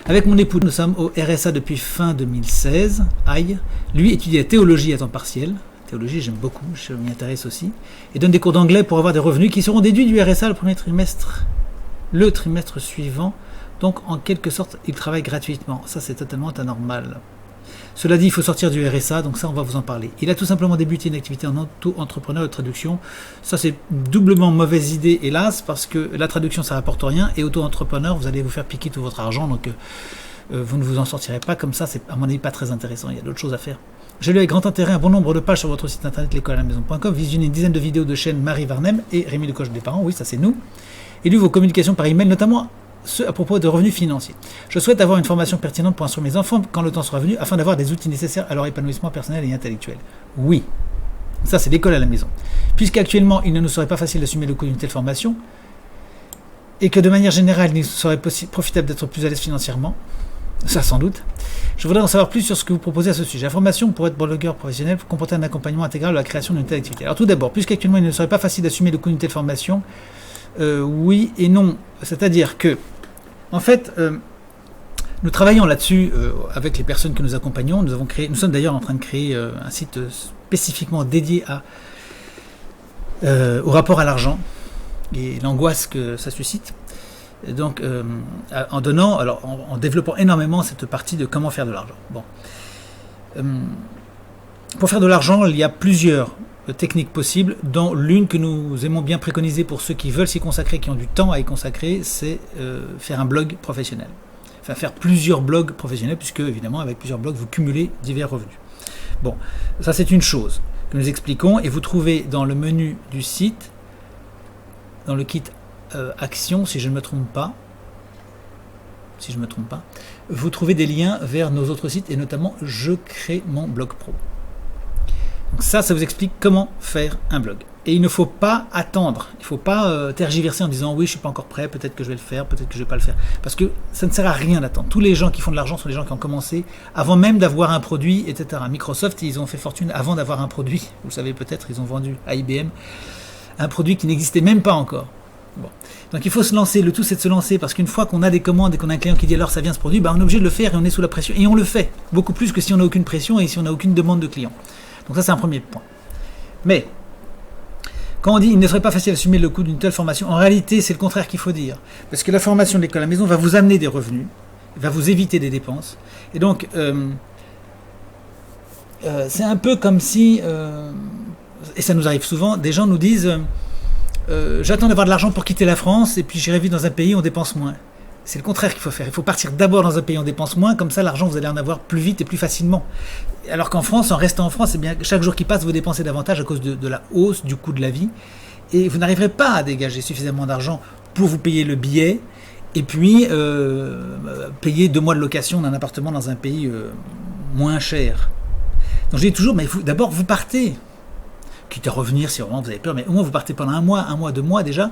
Avec mon époux, nous sommes au RSA depuis fin 2016. Aïe. Lui étudie la théologie à temps partiel. Théologie, j'aime beaucoup, je m'y intéresse aussi. Et donne des cours d'anglais pour avoir des revenus qui seront déduits du RSA le trimestre suivant. Donc, en quelque sorte, il travaille gratuitement. Ça, c'est totalement anormal. Cela dit, il faut sortir du RSA, donc ça, on va vous en parler. Il a tout simplement débuté une activité en auto-entrepreneur de traduction. Ça, c'est doublement mauvaise idée, hélas, parce que la traduction, ça rapporte rien. Et auto-entrepreneur, vous allez vous faire piquer tout votre argent, donc vous ne vous en sortirez pas comme ça. C'est, à mon avis, pas très intéressant. Il y a d'autres choses à faire. J'ai lu avec grand intérêt un bon nombre de pages sur votre site internet l'écolealamaison.com, visionné une dizaine de vidéos de chaînes Marie Varnem et Rémi Lecoq des parents, oui, ça c'est nous, et lu vos communications par email, notamment ceux à propos de revenus financiers. Je souhaite avoir une formation pertinente pour instruire mes enfants quand le temps sera venu, afin d'avoir des outils nécessaires à leur épanouissement personnel et intellectuel. Oui, ça c'est l'école à la maison. Puisqu'actuellement il ne nous serait pas facile d'assumer le coût d'une telle formation, et que de manière générale il nous serait profitable d'être plus à l'aise financièrement, ça sans doute. Je voudrais en savoir plus sur ce que vous proposez à ce sujet. La formation pour être blogueur professionnel comporter un accompagnement intégral de la création d'une telle activité. Alors tout d'abord, puisqu'actuellement il ne serait pas facile d'assumer le coût d'une telle formation, oui et non. C'est-à-dire que, en fait, nous travaillons là-dessus avec les personnes que nous accompagnons. Nous sommes d'ailleurs en train de créer un site spécifiquement dédié au rapport à l'argent et l'angoisse que ça suscite. Et donc, en développant énormément cette partie de comment faire de l'argent. Bon. Pour faire de l'argent, il y a plusieurs techniques possibles, dont l'une que nous aimons bien préconiser pour ceux qui veulent s'y consacrer, qui ont du temps à y consacrer, c'est faire un blog professionnel. Enfin, faire plusieurs blogs professionnels, puisque, évidemment, avec plusieurs blogs, vous cumulez divers revenus. Bon, ça c'est une chose que nous expliquons, et vous trouvez dans le menu du site, dans le kit Action, si je ne me trompe pas, vous trouvez des liens vers nos autres sites, et notamment Je crée mon blog pro. Donc ça vous explique comment faire un blog. Et il ne faut pas attendre, il ne faut pas tergiverser en disant oui, je ne suis pas encore prêt, peut-être que je vais le faire, peut-être que je ne vais pas le faire. Parce que ça ne sert à rien d'attendre. Tous les gens qui font de l'argent sont des gens qui ont commencé avant même d'avoir un produit, etc. Microsoft, ils ont fait fortune avant d'avoir un produit. Vous le savez peut-être, ils ont vendu à IBM un produit qui n'existait même pas encore. Bon. Donc il faut se lancer, le tout c'est de se lancer, parce qu'une fois qu'on a des commandes et qu'on a un client qui dit alors ça vient ce produit, on est obligé de le faire et on est sous la pression. Et on le fait, beaucoup plus que si on n'a aucune pression et si on n'a aucune demande de client. Donc ça c'est un premier point. Mais, quand on dit il ne serait pas facile d'assumer le coût d'une telle formation, en réalité c'est le contraire qu'il faut dire. Parce que la formation de l'école à la maison va vous amener des revenus, va vous éviter des dépenses. Et donc, c'est un peu comme si, et ça nous arrive souvent, des gens nous disent j'attends d'avoir de l'argent pour quitter la France et puis j'irai vivre dans un pays où on dépense moins. C'est le contraire qu'il faut faire. Il faut partir d'abord dans un pays où on dépense moins, comme ça l'argent vous allez en avoir plus vite et plus facilement. Alors qu'en France, en restant en France, eh bien, chaque jour qui passe, vous dépensez davantage à cause de la hausse du coût de la vie et vous n'arriverez pas à dégager suffisamment d'argent pour vous payer le billet et puis payer 2 mois de location d'un appartement dans un pays moins cher. Donc je dis toujours, mais d'abord vous partez. Quitte à revenir si vraiment vous avez peur, mais au moins vous partez pendant 1 mois, 2 mois déjà,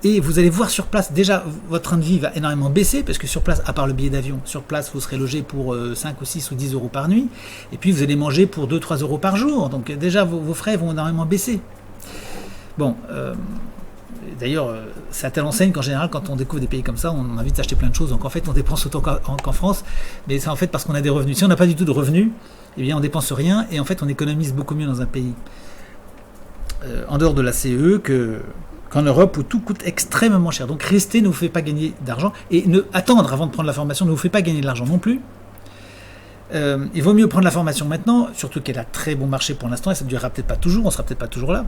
et vous allez voir sur place, déjà votre train de vie va énormément baisser, parce que sur place, à part le billet d'avion, sur place vous serez logé pour 5 ou 6 ou 10 euros par nuit, et puis vous allez manger pour 2-3 euros par jour, donc déjà vos frais vont énormément baisser. Bon, d'ailleurs, c'est à telle enseigne qu'en général, quand on découvre des pays comme ça, on a envie de s'acheter plein de choses, donc en fait on dépense autant qu'en France, mais c'est en fait parce qu'on a des revenus. Si on n'a pas du tout de revenus, eh bien on dépense rien, et en fait on économise beaucoup mieux dans un pays en dehors de la CE qu'en Europe où tout coûte extrêmement cher. Donc rester ne vous fait pas gagner d'argent et attendre avant de prendre la formation ne vous fait pas gagner de l'argent non plus. Il vaut mieux prendre la formation maintenant, surtout qu'elle a très bon marché pour l'instant et ça ne durera peut-être pas toujours, on sera peut-être pas toujours là.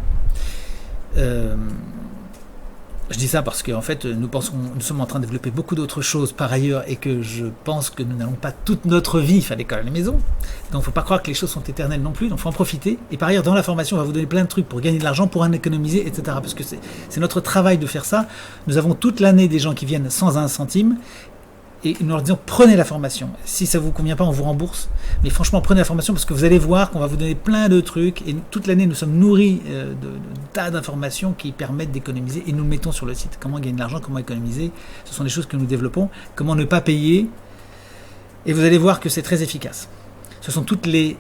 Je dis ça parce qu'en fait nous sommes en train de développer beaucoup d'autres choses par ailleurs et que je pense que nous n'allons pas toute notre vie faire l'école à la maison. Donc il ne faut pas croire que les choses sont éternelles non plus, donc il faut en profiter. Et par ailleurs dans la formation on va vous donner plein de trucs pour gagner de l'argent, pour en économiser, etc. Parce que c'est notre travail de faire ça. Nous avons toute l'année des gens qui viennent sans 1 centime. Et nous leur disons prenez la formation. Si ça ne vous convient pas, on vous rembourse. Mais franchement, prenez la formation parce que vous allez voir qu'on va vous donner plein de trucs. Et toute l'année, nous sommes nourris de tas d'informations qui permettent d'économiser. Et nous le mettons sur le site. Comment gagner de l'argent, comment économiser. Ce sont des choses que nous développons. Comment ne pas payer. Et vous allez voir que c'est très efficace. Ce sont toutes les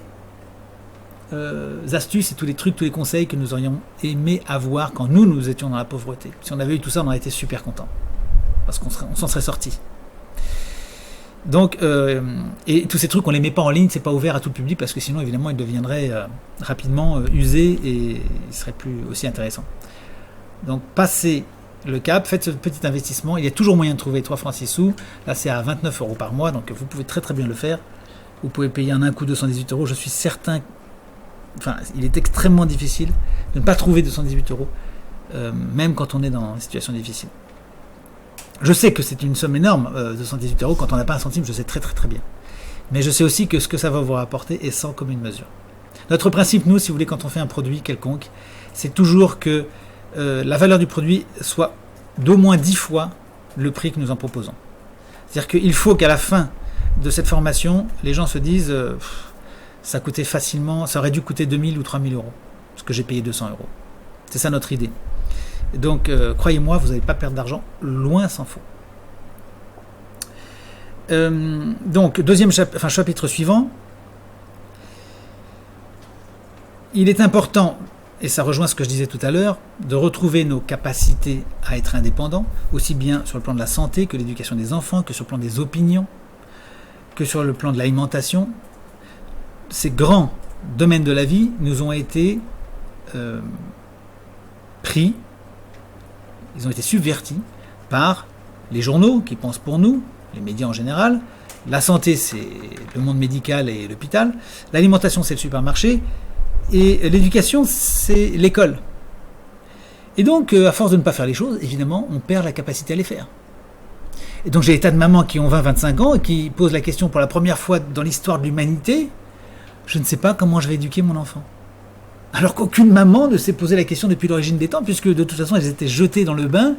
astuces et tous les trucs, tous les conseils que nous aurions aimé avoir quand nous étions dans la pauvreté. Si on avait eu tout ça, on aurait été super contents. Parce qu'on s'en serait sortis. Donc, et tous ces trucs, on les met pas en ligne, c'est pas ouvert à tout le public parce que sinon, évidemment, ils deviendraient rapidement usés et ils seraient plus aussi intéressants. Donc, passez le cap, faites ce petit investissement. Il y a toujours moyen de trouver 3 francs 6 sous. Là, c'est à 29 € par mois, donc vous pouvez très très bien le faire. Vous pouvez payer en un coup 218 €. Je suis certain, enfin, il est extrêmement difficile de ne pas trouver 218 €, même quand on est dans une situation difficile. Je sais que c'est une somme énorme, 218 € quand on n'a pas un centime, je sais très très très bien. Mais je sais aussi que ce que ça va vous rapporter est sans commune mesure. Notre principe, nous, si vous voulez, quand on fait un produit quelconque, c'est toujours que la valeur du produit soit d'au moins 10 fois le prix que nous en proposons. C'est-à-dire qu'il faut qu'à la fin de cette formation, les gens se disent ça coûtait facilement, ça aurait dû coûter 2000 ou 3000 €, parce que j'ai payé 200 €. C'est ça notre idée. Donc, croyez-moi, vous n'allez pas perdre d'argent, loin s'en faut. Donc, chapitre suivant. Il est important, et ça rejoint ce que je disais tout à l'heure, de retrouver nos capacités à être indépendants, aussi bien sur le plan de la santé que l'éducation des enfants, que sur le plan des opinions, que sur le plan de l'alimentation. Ces grands domaines de la vie nous ont été pris, ils ont été subvertis par les journaux qui pensent pour nous, les médias en général. La santé, c'est le monde médical et l'hôpital. L'alimentation, c'est le supermarché. Et l'éducation, c'est l'école. Et donc, à force de ne pas faire les choses, évidemment, on perd la capacité à les faire. Et donc, j'ai des tas de mamans qui ont 20-25 ans et qui posent la question pour la première fois dans l'histoire de l'humanité, je ne sais pas comment je vais éduquer mon enfant. Alors qu'aucune maman ne s'est posé la question depuis l'origine des temps, puisque de toute façon, elles étaient jetées dans le bain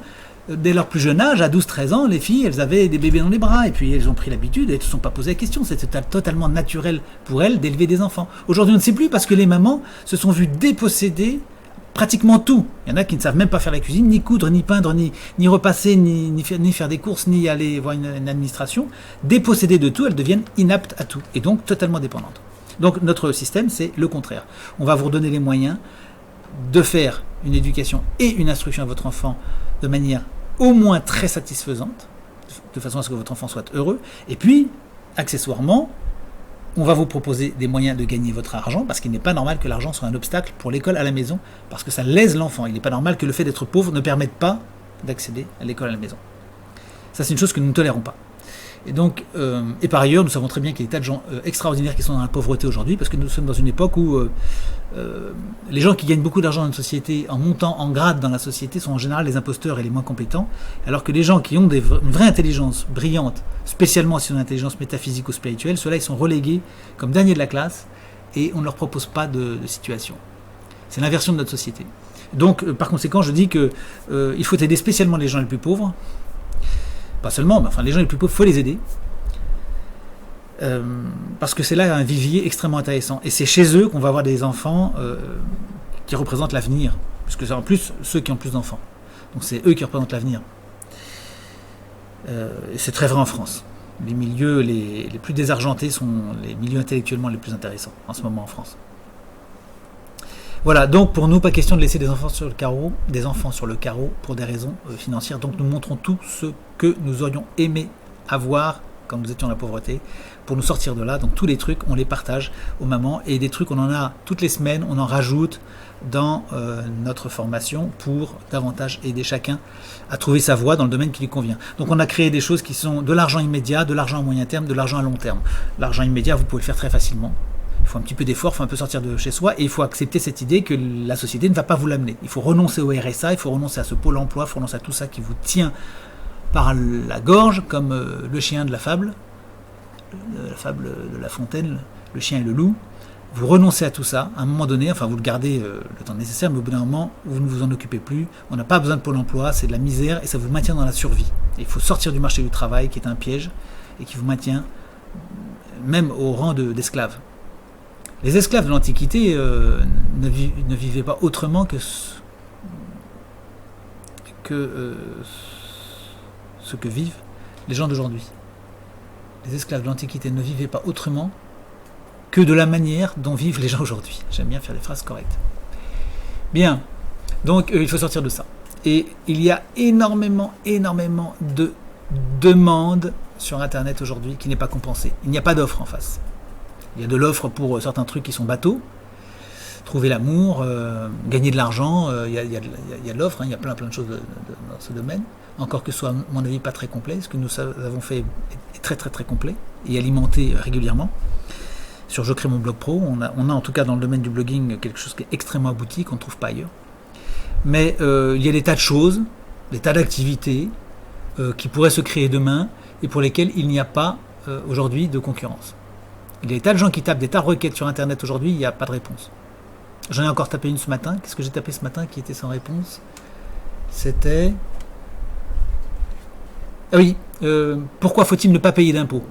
dès leur plus jeune âge. À 12-13 ans, les filles, elles avaient des bébés dans les bras, et puis elles ont pris l'habitude, et elles ne se sont pas posé la question. C'était totalement naturel pour elles d'élever des enfants. Aujourd'hui, on ne sait plus, parce que les mamans se sont vues déposséder pratiquement tout. Il y en a qui ne savent même pas faire la cuisine, ni coudre, ni peindre, ni repasser, ni faire des courses, ni aller voir une administration. Dépossédées de tout, elles deviennent inaptes à tout, et donc totalement dépendantes. Donc notre système, c'est le contraire. On va vous redonner les moyens de faire une éducation et une instruction à votre enfant de manière au moins très satisfaisante, de façon à ce que votre enfant soit heureux. Et puis, accessoirement, on va vous proposer des moyens de gagner votre argent, parce qu'il n'est pas normal que l'argent soit un obstacle pour l'école à la maison, parce que ça lèse l'enfant. Il n'est pas normal que le fait d'être pauvre ne permette pas d'accéder à l'école à la maison. Ça, c'est une chose que nous ne tolérons pas. Et donc, et par ailleurs, nous savons très bien qu'il y a des tas de gens extraordinaires qui sont dans la pauvreté aujourd'hui, parce que nous sommes dans une époque où les gens qui gagnent beaucoup d'argent dans une société, en montant en grade dans la société, sont en général les imposteurs et les moins compétents, alors que les gens qui ont une vraie intelligence brillante, spécialement si on a une intelligence métaphysique ou spirituelle, ceux-là, ils sont relégués comme derniers de la classe, et on ne leur propose pas de situation. C'est l'inversion de notre société. Donc, par conséquent, je dis que il faut aider spécialement les gens les plus pauvres, pas seulement, mais enfin les gens les plus pauvres, il faut les aider. Parce que c'est là un vivier extrêmement intéressant. Et c'est chez eux qu'on va avoir des enfants qui représentent l'avenir. Parce que c'est en plus ceux qui ont plus d'enfants. Donc c'est eux qui représentent l'avenir. Et c'est très vrai en France. Les milieux les plus désargentés sont les milieux intellectuellement les plus intéressants en ce moment en France. Voilà, donc pour nous, pas question de laisser des enfants sur le carreau pour des raisons financières. Donc nous montrons tout ce que nous aurions aimé avoir quand nous étions dans la pauvreté, pour nous sortir de là. Donc tous les trucs, on les partage aux mamans, et des trucs, on en a toutes les semaines, on en rajoute dans notre formation pour davantage aider chacun à trouver sa voie dans le domaine qui lui convient. Donc on a créé des choses qui sont de l'argent immédiat, de l'argent à moyen terme, de l'argent à long terme. L'argent immédiat, vous pouvez le faire très facilement. Il faut un petit peu d'effort, il faut un peu sortir de chez soi, et il faut accepter cette idée que la société ne va pas vous l'amener. Il faut renoncer au RSA, il faut renoncer à ce pôle emploi, il faut renoncer à tout ça qui vous tient par la gorge, comme le chien de la fable de La Fontaine, le chien et le loup. Vous renoncez à tout ça, à un moment donné, enfin vous le gardez le temps nécessaire, mais au bout d'un moment, vous ne vous en occupez plus. On n'a pas besoin de pôle emploi, c'est de la misère, et ça vous maintient dans la survie. Et il faut sortir du marché du travail, qui est un piège, et qui vous maintient même au rang d'esclaves. Les esclaves de l'Antiquité ne vivaient pas autrement que ce que vivent les gens d'aujourd'hui. Les esclaves de l'Antiquité ne vivaient pas autrement que de la manière dont vivent les gens aujourd'hui. J'aime bien faire des phrases correctes. Bien, donc il faut sortir de ça. Et il y a énormément de demandes sur Internet aujourd'hui qui n'est pas compensée. Il n'y a pas d'offre en face. Il y a de l'offre pour certains trucs qui sont bateaux. Trouver l'amour, gagner de l'argent, il y a de l'offre, il y a plein de choses dans ce domaine. Encore que ce soit, à mon avis, pas très complet. Ce que nous avons fait est très complet et alimenté régulièrement. Sur Je crée mon blog pro, on a en tout cas dans le domaine du blogging quelque chose qui est extrêmement abouti, qu'on ne trouve pas ailleurs. Mais il y a des tas de choses, des tas d'activités qui pourraient se créer demain et pour lesquelles il n'y a pas aujourd'hui de concurrence. Il y a des tas de gens qui tapent des tas de requêtes sur Internet aujourd'hui, il n'y a pas de réponse. J'en ai encore tapé une ce matin. Qu'est-ce que j'ai tapé ce matin qui était sans réponse? C'était... Ah oui, pourquoi faut-il ne pas payer d'impôts?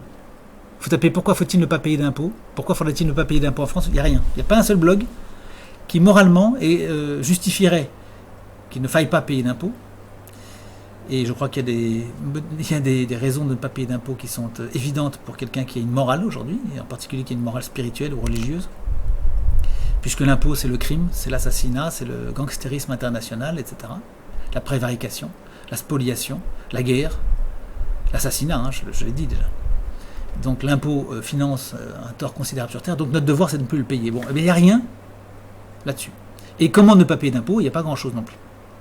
Faut taper pourquoi faut-il ne pas payer d'impôts? Pourquoi faudrait-il ne pas payer d'impôts en France? Il n'y a rien. Il n'y a pas un seul blog qui moralement justifierait qu'il ne faille pas payer d'impôts. Et je crois qu'il y a des raisons de ne pas payer d'impôts qui sont évidentes pour quelqu'un qui a une morale aujourd'hui, et en particulier qui a une morale spirituelle ou religieuse. Puisque l'impôt, c'est le crime, c'est l'assassinat, c'est le gangstérisme international, etc. La prévarication, la spoliation, la guerre, l'assassinat, je l'ai dit déjà. Donc l'impôt finance un tort considérable sur Terre, donc notre devoir, c'est de ne plus le payer. Bon, eh bien, il n'y a rien là-dessus. Et comment ne pas payer d'impôt? Il n'y a pas grand-chose non plus.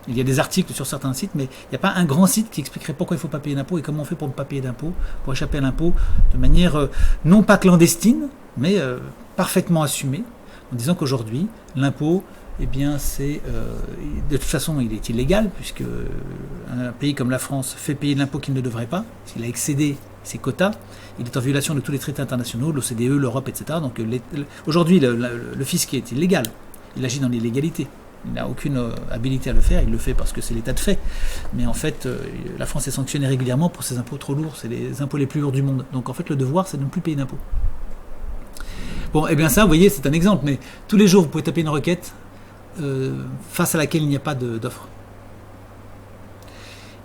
Il y a des articles sur certains sites, mais il n'y a pas un grand site qui expliquerait pourquoi il ne faut pas payer d'impôt et comment on fait pour ne pas payer d'impôt, pour échapper à l'impôt de manière non pas clandestine, mais parfaitement assumée. En disant qu'aujourd'hui, l'impôt, eh bien, c'est de toute façon, il est illégal, puisque un pays comme la France fait payer de l'impôt qu'il ne devrait pas. S'il a excédé ses quotas, il est en violation de tous les traités internationaux, l'OCDE, l'Europe, etc. Donc aujourd'hui, le fisc est illégal. Il agit dans l'illégalité. Il n'a aucune habilité à le faire. Il le fait parce que c'est l'état de fait. Mais en fait, la France est sanctionnée régulièrement pour ses impôts trop lourds. C'est les impôts les plus lourds du monde. Donc en fait, le devoir, c'est de ne plus payer d'impôts. Bon, et bien ça, vous voyez, c'est un exemple, mais tous les jours, vous pouvez taper une requête face à laquelle il n'y a pas d'offre.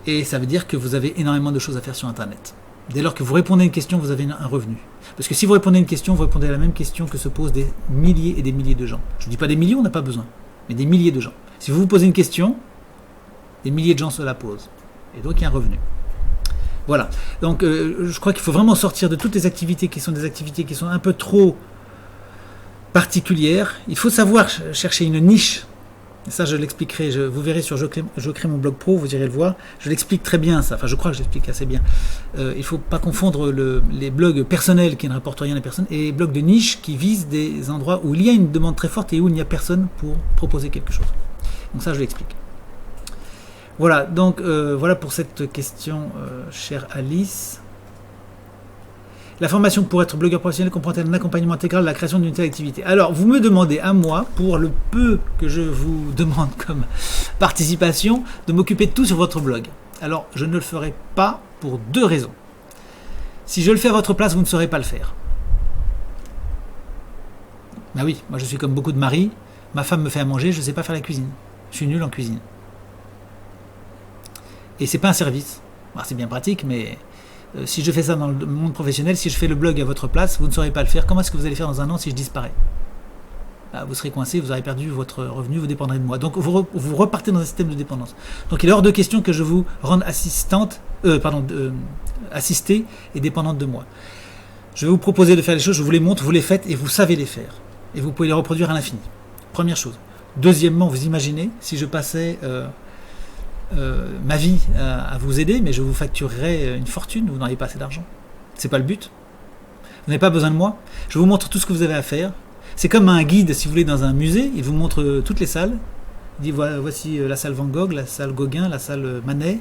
Et ça veut dire que vous avez énormément de choses à faire sur Internet. Dès lors que vous répondez à une question, vous avez un revenu. Parce que si vous répondez à une question, vous répondez à la même question que se posent des milliers et des milliers de gens. Je ne dis pas des millions, on n'a pas besoin, mais des milliers de gens. Si vous vous posez une question, des milliers de gens se la posent. Et donc, il y a un revenu. Voilà. Donc, je crois qu'il faut vraiment sortir de toutes les activités qui sont des activités qui sont un peu trop particulière. Il faut savoir chercher une niche. Et ça, je l'expliquerai. Vous verrez sur Je crée mon blog pro, vous irez le voir. Je l'explique très bien, ça. Enfin, je crois que je l'explique assez bien. Il ne faut pas confondre les blogs personnels qui ne rapportent rien à personne et les blogs de niche qui visent des endroits où il y a une demande très forte et où il n'y a personne pour proposer quelque chose. Donc ça, je l'explique. Voilà. Donc, voilà pour cette question, chère Alice. La formation pour être blogueur professionnel comprend un accompagnement intégral à la création d'une telle activité. Alors, vous me demandez à moi, pour le peu que je vous demande comme participation, de m'occuper de tout sur votre blog. Alors, je ne le ferai pas pour deux raisons. Si je le fais à votre place, vous ne saurez pas le faire. Ben oui, moi je suis comme beaucoup de maris, ma femme me fait à manger, je ne sais pas faire la cuisine. Je suis nul en cuisine. Et c'est pas un service. Ben, c'est bien pratique, mais... si je fais ça dans le monde professionnel, si je fais le blog à votre place, vous ne saurez pas le faire. Comment est-ce que vous allez faire dans un an si je disparais? Vous serez coincé, vous aurez perdu votre revenu, vous dépendrez de moi. Donc vous repartez dans un système de dépendance. Donc il est hors de question que je vous rende assistée et dépendante de moi. Je vais vous proposer de faire les choses, je vous les montre, vous les faites et vous savez les faire. Et vous pouvez les reproduire à l'infini. Première chose. Deuxièmement, vous imaginez si je passais... ma vie à vous aider, mais je vous facturerai une fortune, vous n'auriez pas assez d'argent. C'est pas le but. Vous n'avez pas besoin de moi. Je vous montre tout ce que vous avez à faire. C'est comme un guide, si vous voulez, dans un musée. Il vous montre toutes les salles. Il dit voici la salle Van Gogh, la salle Gauguin, la salle Manet,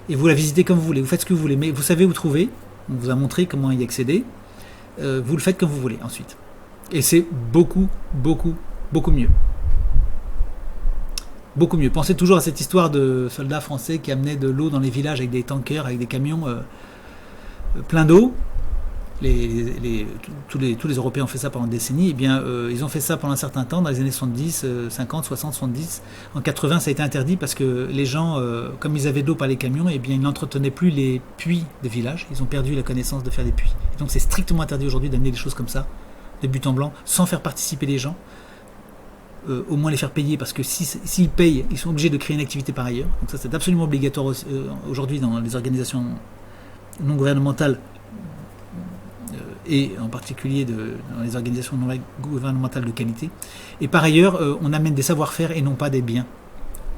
et vous la visitez comme vous voulez. Vous faites ce que vous voulez, mais vous savez où trouver. On vous a montré comment y accéder. Vous le faites comme vous voulez ensuite. Et c'est beaucoup, beaucoup, beaucoup mieux. Beaucoup mieux. Pensez toujours à cette histoire de soldats français qui amenaient de l'eau dans les villages avec des tankers, avec des camions pleins d'eau. Tous les Européens ont fait ça pendant des décennies. Eh bien, ils ont fait ça pendant un certain temps, dans les années 70, 50, 60, 70. En 80, ça a été interdit parce que les gens, comme ils avaient de l'eau par les camions, eh bien, ils n'entretenaient plus les puits des villages. Ils ont perdu la connaissance de faire des puits. Et donc, c'est strictement interdit aujourd'hui d'amener des choses comme ça, de but en blanc, sans faire participer les gens. Au moins les faire payer, parce que s'ils payent, ils sont obligés de créer une activité par ailleurs. Donc ça, c'est absolument obligatoire aujourd'hui dans les organisations non gouvernementales et en particulier dans les organisations non gouvernementales de qualité. Et par ailleurs, on amène des savoir-faire et non pas des biens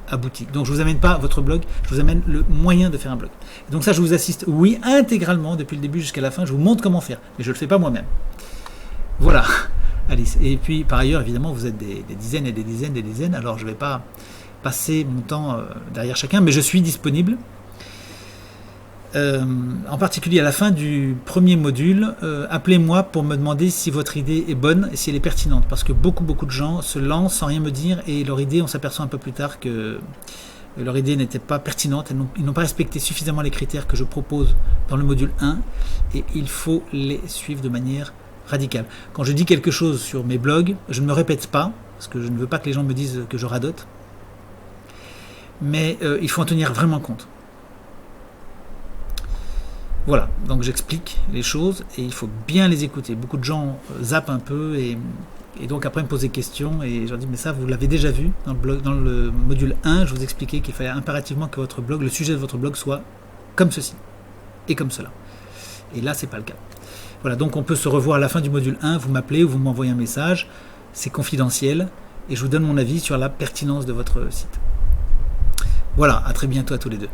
aboutis. Donc je ne vous amène pas votre blog, je vous amène le moyen de faire un blog. Et donc ça, je vous assiste, oui, intégralement, depuis le début jusqu'à la fin, je vous montre comment faire, mais je ne le fais pas moi-même. Voilà, Alice. Et puis par ailleurs, évidemment, vous êtes des dizaines et des dizaines et des dizaines, alors je ne vais pas passer mon temps derrière chacun, mais je suis disponible. En particulier à la fin du premier module, appelez-moi pour me demander si votre idée est bonne et si elle est pertinente, parce que beaucoup de gens se lancent sans rien me dire et leur idée, on s'aperçoit un peu plus tard que leur idée n'était pas pertinente, ils n'ont pas respecté suffisamment les critères que je propose dans le module 1 et il faut les suivre de manière radicale. Quand je dis quelque chose sur mes blogs, je ne me répète pas, parce que je ne veux pas que les gens me disent que je radote, mais il faut en tenir vraiment compte. Voilà, donc j'explique les choses et il faut bien les écouter. Beaucoup de gens zappent un peu et donc après me posent des questions et je leur dis mais ça vous l'avez déjà vu dans le module 1, je vous expliquais qu'il fallait impérativement que votre blog, le sujet de votre blog soit comme ceci et comme cela. Et là c'est pas le cas. Voilà, donc on peut se revoir à la fin du module 1, vous m'appelez ou vous m'envoyez un message, c'est confidentiel et je vous donne mon avis sur la pertinence de votre site. Voilà, à très bientôt à tous les deux.